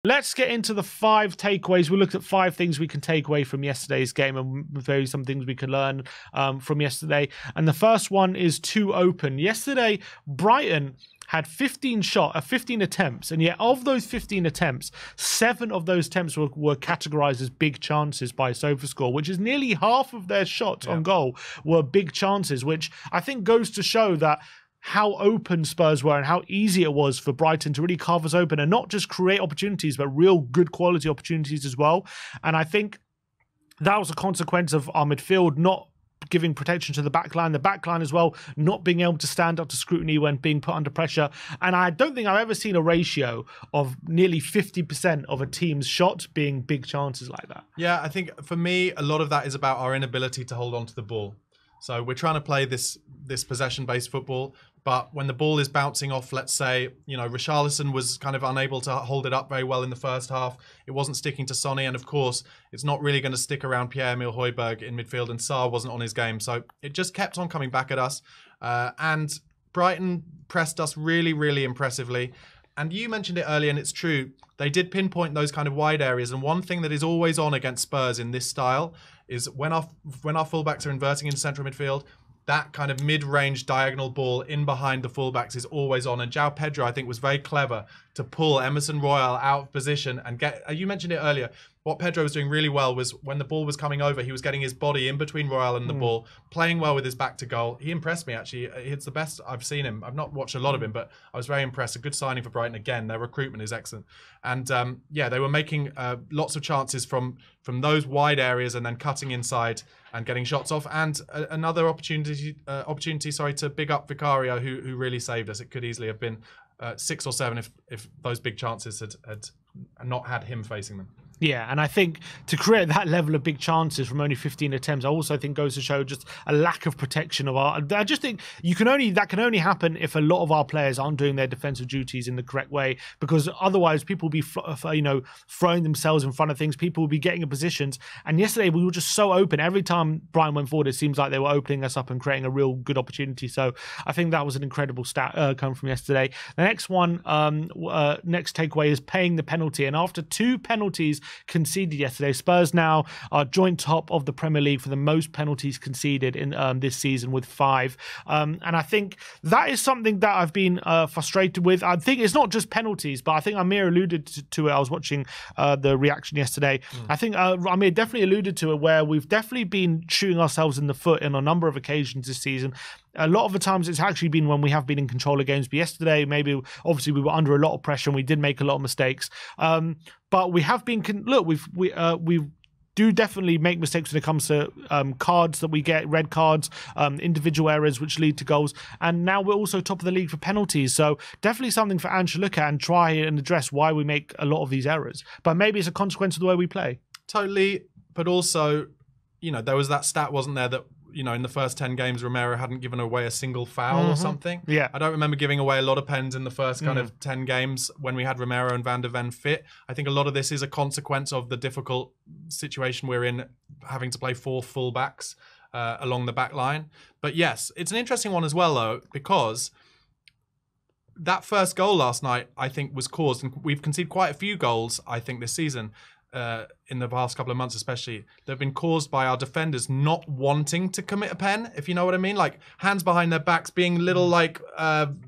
Let's get into the 5 takeaways. We looked at 5 things we can take away from yesterday's game and maybe some things we can learn from yesterday. And the first one is too open. Yesterday, Brighton had 15 attempts, and yet of those 15 attempts, 7 of those attempts were categorized as big chances by SofaScore, which is nearly half of their shots on goal were big chances, which I think goes to show that how open Spurs were and how easy it was for Brighton to really carve us open and not just create opportunities, but real good quality opportunities as well. And I think that was a consequence of our midfield not giving protection to the backline as well, not being able to stand up to scrutiny when being put under pressure. And I don't think I've ever seen a ratio of nearly 50% of a team's shot being big chances like that. Yeah, I think for me, a lot of that is about our inability to hold on to the ball. So we're trying to play this possession-based football, but when the ball is bouncing off, let's say, you know, Richarlison was kind of unable to hold it up very well in the first half. It wasn't sticking to Sonny, and of course, it's not really going to stick around Pierre-Emile Højbjerg in midfield, and Sarr wasn't on his game. So it just kept on coming back at us. And Brighton pressed us really, really impressively. And you mentioned it earlier, and it's true. They did pinpoint those kind of wide areas. And one thing that is always on against Spurs in this style is when our fullbacks are inverting into central midfield, that kind of mid-range diagonal ball in behind the fullbacks is always on. And João Pedro, I think, was very clever to pull Emerson Royal out of position and get... You mentioned it earlier. What Pedro was doing really well was when the ball was coming over, he was getting his body in between Royal and the ball, playing well with his back to goal. He impressed me, actually. It's the best I've seen him. I've not watched a lot of him, but I was very impressed. A good signing for Brighton again. Their recruitment is excellent. And yeah, they were making lots of chances from those wide areas and then cutting inside and getting shots off. And another opportunity, to big up Vicario, who really saved us. It could easily have been 6 or 7 if those big chances had not had him facing them. Yeah, and I think to create that level of big chances from only 15 attempts, I also think goes to show just a lack of protection of our... I just think that can only happen if a lot of our players aren't doing their defensive duties in the correct way, because otherwise people will be, throwing themselves in front of things. People will be getting in positions. And yesterday we were just so open. Every time Brian went forward, it seems like they were opening us up and creating a real good opportunity. So I think that was an incredible stat coming from yesterday. The next one, next takeaway is paying the penalty. And after 2 penalties conceded yesterday, Spurs now are joint top of the Premier League for the most penalties conceded in this season with 5. And I think that is something that I've been frustrated with. I think it's not just penalties, but I think Amir alluded to it. I was watching the reaction yesterday. I think Amir definitely alluded to it, where we've definitely been shooting ourselves in the foot in a number of occasions this season. A lot of the times it's actually been when we have been in control of games. But yesterday, maybe obviously we were under a lot of pressure and we did make a lot of mistakes. But we have been we do definitely make mistakes when it comes to cards that we get, red cards, individual errors which lead to goals. And now we're also top of the league for penalties. So definitely something for Ange to look at and try and address why we make a lot of these errors. But maybe it's a consequence of the way we play. Totally. But also, you know, there was that stat, wasn't there, that, you know, in the first 10 games, Romero hadn't given away a single foul or something. Yeah. I don't remember giving away a lot of pens in the first kind of 10 games when we had Romero and Van der Ven fit. I think a lot of this is a consequence of the difficult situation we're in, having to play 4 fullbacks along the back line. But yes, it's an interesting one as well, though, because that first goal last night, I think, was caused, and we've conceded quite a few goals, I think, this season. In the past couple of months especially, they've been caused by our defenders not wanting to commit a pen, if you know what I mean. Like, hands behind their backs, being a little, like,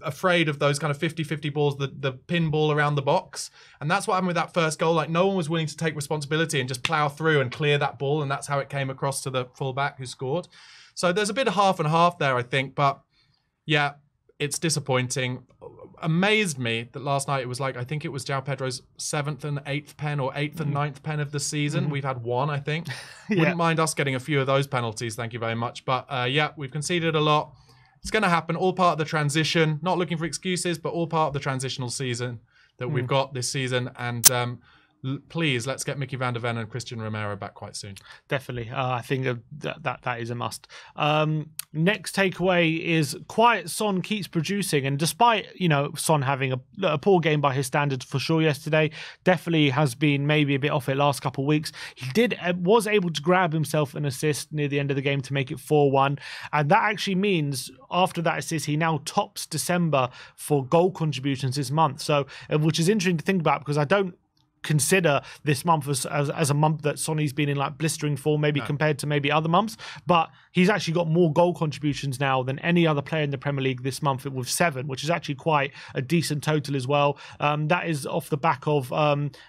afraid of those kind of 50-50 balls, the pin ball around the box. And that's what happened with that first goal. Like, no one was willing to take responsibility and just plough through and clear that ball, and that's how it came across to the fullback who scored. So there's a bit of half and half there, I think. But, yeah, it's disappointing. Amazed me that last night it was like, I think it was João Pedro's 7th and 8th pen, or 8th and 9th pen of the season. We've had 1, I think. Wouldn't mind us getting a few of those penalties, thank you very much. But yeah, we've conceded a lot. It's going to happen, all part of the transition. Not looking for excuses, but all part of the transitional season that we've got this season. And please, let's get Mickey Van der Ven and Christian Romero back quite soon. Definitely. I think that is a must. Next takeaway is quiet Son keeps producing, and despite, you know, Son having a poor game by his standards for sure yesterday, definitely has been maybe a bit off it last couple of weeks. He was able to grab himself an assist near the end of the game to make it 4-1, and that actually means after that assist he now tops December for goal contributions this month. So which is interesting to think about, because I don't consider this month as a month that Sonny's been in like blistering form, maybe compared to maybe other months, but he's actually got more goal contributions now than any other player in the Premier League this month with 7, which is actually quite a decent total as well. That is off the back of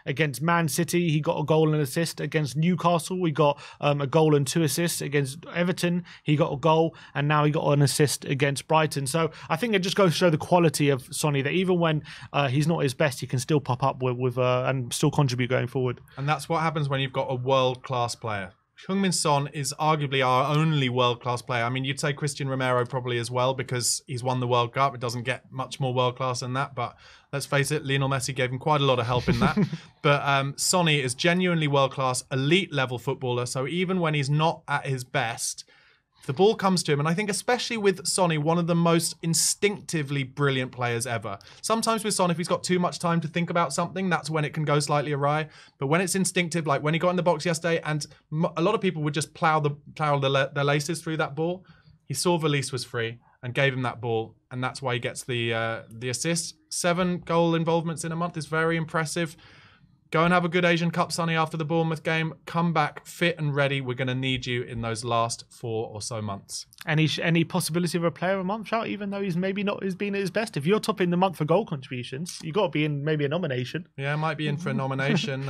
against Man City, he got a goal and assist. Against Newcastle, we got a goal and 2 assists. Against Everton, he got a goal, and now he got an assist against Brighton. So I think it just goes to show the quality of Sonny, that even when he's not his best, he can still pop up with and still contribute going forward. And that's what happens when you've got a world-class player. Heung-min Son is arguably our only world-class player. I mean, you'd say Christian Romero probably as well, because he's won the World Cup. It doesn't get much more world-class than that, but let's face it, Lionel Messi gave him quite a lot of help in that. But Sonny is genuinely world-class, elite-level footballer, so even when he's not at his best, if the ball comes to him, and I think especially with Sonny, one of the most instinctively brilliant players ever. Sometimes with Son, if he's got too much time to think about something, that's when it can go slightly awry. But when it's instinctive, like when he got in the box yesterday, and a lot of people would just plow their laces through that ball, he saw Valise was free and gave him that ball, and that's why he gets the assist. 7 goal involvements in a month is very impressive. Go and have a good Asian Cup, Sonny, after the Bournemouth game. Come back fit and ready. We're going to need you in those last 4 or so months. Any possibility of a player of a month shout, even though he's maybe not been at his best? If you're topping the month for goal contributions, you got to be in maybe a nomination. Yeah, might be in for a nomination.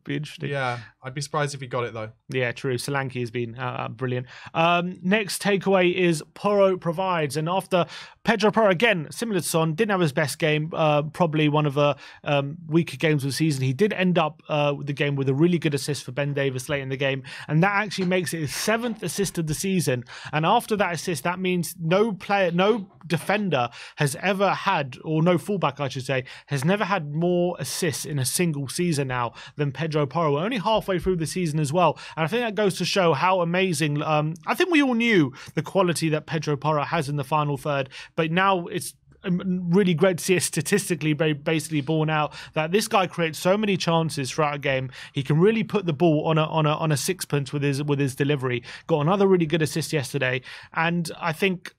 Be interesting. Yeah, I'd be surprised if he got it though. Yeah, true. Solanke has been brilliant. Next takeaway is Porro Provides, and after Pedro Porro, again similar to Son, didn't have his best game. Probably one of the weaker games of the season. He did end up the game with a really good assist for Ben Davies late in the game, and that actually makes it his 7th assist of the season. And after that assist, that means no defender has ever had, or no fullback I should say, has never had more assists in a single season now than Pedro Porro, only halfway through the season as well. And I think that goes to show how amazing, I think we all knew the quality that Pedro Porro has in the final third, but now it's really great to see it statistically basically borne out that this guy creates so many chances throughout a game. He can really put the ball on a sixpence with his delivery. Got another really good assist yesterday, and I think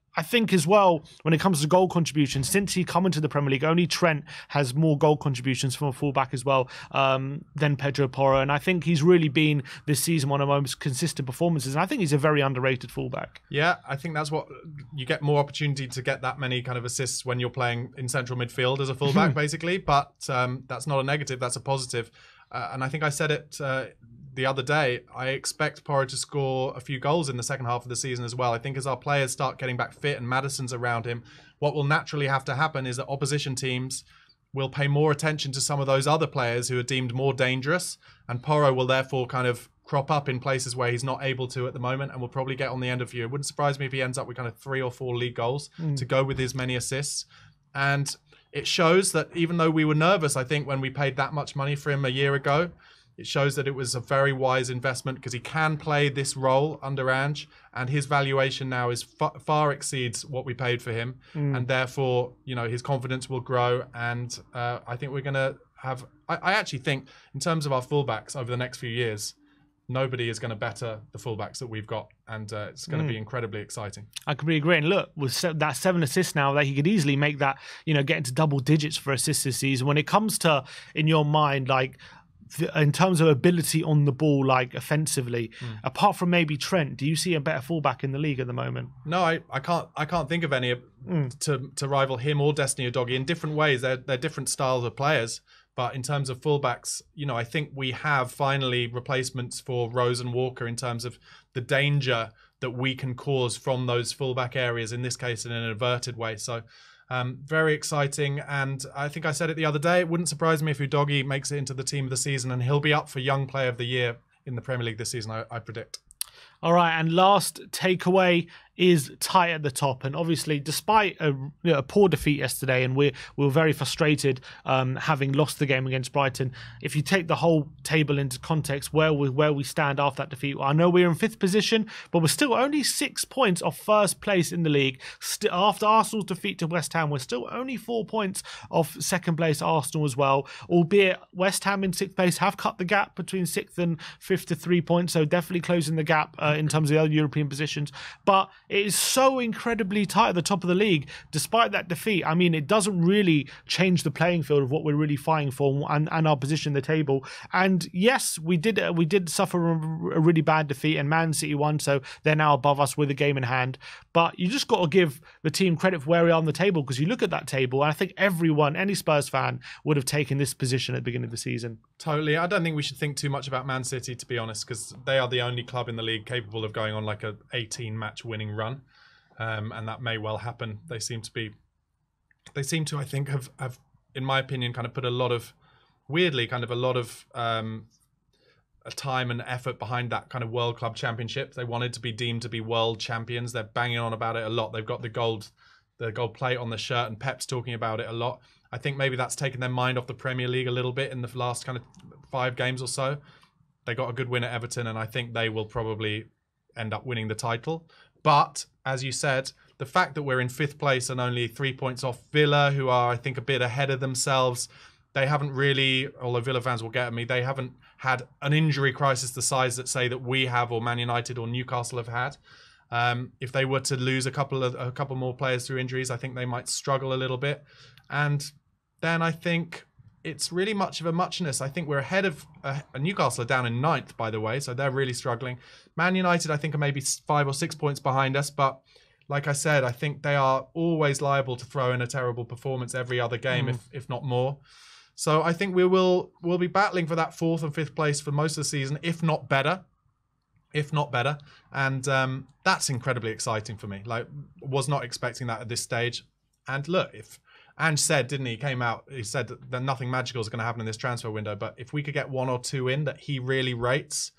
as well, when it comes to goal contributions, since he come into the Premier League, only Trent has more goal contributions from a fullback as well than Pedro Porro. And I think he's really been this season one of the most consistent performances. And I think he's a very underrated fullback. Yeah, I think that's what you get, more opportunity to get that many kind of assists when you're playing in central midfield as a fullback, basically. But that's not a negative, that's a positive. And I think I said it the other day, I expect Porro to score a few goals in the second half of the season as well. I think as our players start getting back fit and Maddison's around him, what will naturally have to happen is that opposition teams will pay more attention to some of those other players who are deemed more dangerous, and Porro will therefore kind of crop up in places where he's not able to at the moment, and will probably get on the end of you. It wouldn't surprise me if he ends up with kind of 3 or 4 league goals to go with his many assists. And it shows that even though we were nervous, I think, when we paid that much money for him a year ago, it shows that it was a very wise investment, because he can play this role under Ange, and his valuation now is far exceeds what we paid for him, and therefore, you know, his confidence will grow. And I think we're going to have. I actually think, in terms of our fullbacks over the next few years, nobody is going to better the fullbacks that we've got, and it's going to be incredibly exciting. I completely agree. And look, with that 7 assists now, that he could easily make that, you know, get into double digits for assists this season. When it comes to, in your mind, like, in terms of ability on the ball, like offensively, apart from maybe Trent, do you see a better fullback in the league at the moment? No, I can't think of any to rival him or Destiny Udogie in different ways. They're different styles of players, but in terms of fullbacks, you know, I think we have finally replacements for Rose and Walker in terms of the danger that we can cause from those fullback areas, in this case in an inverted way. So very exciting, and I think I said it the other day, it wouldn't surprise me if Udogie makes it into the team of the season, and he'll be up for Young Player of the Year in the Premier League this season, I predict. All right, and last takeaway is tight at the top, and obviously despite a poor defeat yesterday, and we were very frustrated having lost the game against Brighton, if you take the whole table into context where we stand after that defeat, I know we're in 5th position, but we're still only 6 points off first place in the league. After Arsenal's defeat to West Ham, we're still only 4 points off second place Arsenal as well, albeit West Ham in 6th place have cut the gap between 6th and 5th to 3 points, so definitely closing the gap in terms of the other European positions. But it is so incredibly tight at the top of the league. Despite that defeat, I mean, it doesn't really change the playing field of what we're really fighting for and our position in the table. And yes, we did suffer a really bad defeat, and Man City won, so they're now above us with a game in hand. But you just got to give the team credit for where we are on the table, because you look at that table, and I think everyone, any Spurs fan, would have taken this position at the beginning of the season. Totally. I don't think we should think too much about Man City, to be honest, because they are the only club in the league capable of going on like a 18-match winning run, and that may well happen. They seem to, I think, have in my opinion, kind of put a lot of time and effort behind that kind of World Club Championship. They wanted to be deemed to be world champions. They're banging on about it a lot. They've got the gold plate on the shirt, and Pep's talking about it a lot. I think maybe that's taken their mind off the Premier League a little bit in the last kind of 5 games or so. They got a good win at Everton, and I think they will probably end up winning the title. But, as you said, the fact that we're in 5th place and only 3 points off Villa, who are, I think, a bit ahead of themselves, they haven't really, although Villa fans will get at me, they haven't had an injury crisis the size that, say, that we have, or Man United or Newcastle have had. If they were to lose a couple more players through injuries, I think they might struggle a little bit. And then I think it's really much of a muchness. I think we're ahead of Newcastle are down in 9th, by the way, so they're really struggling. Man United, I think, are maybe 5 or 6 points behind us, but like I said, I think they are always liable to throw in a terrible performance every other game, if not more. So I think we'll be battling for that 4th and 5th place for most of the season, if not better. And that's incredibly exciting for me. Like, was not expecting that at this stage. And look, if Ange said, didn't he? He came out, he said that nothing magical is going to happen in this transfer window. But if we could get 1 or 2 in that he really rates,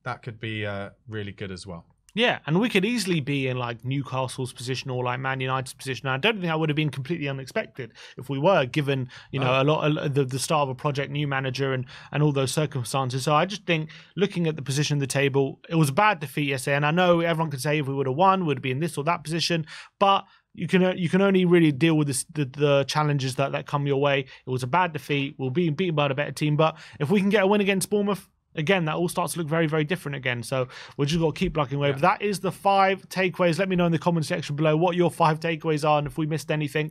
that could be really good as well. Yeah, and we could easily be in like Newcastle's position or like Man United's position. I don't think that would have been completely unexpected if we were, given a lot of the start of a project, new manager, and all those circumstances. So I just think, looking at the position of the table, it was a bad defeat yesterday, and I know everyone could say if we would have won, we'd be in this or that position, but you can only really deal with the challenges that come your way. It was a bad defeat. We'll be beaten by a better team, but if we can get a win against Bournemouth, again, that all starts to look very, very different again. So we're just got to keep plugging away. Yeah. But that is the 5 takeaways. Let me know in the comment section below what your 5 takeaways are, and if we missed anything,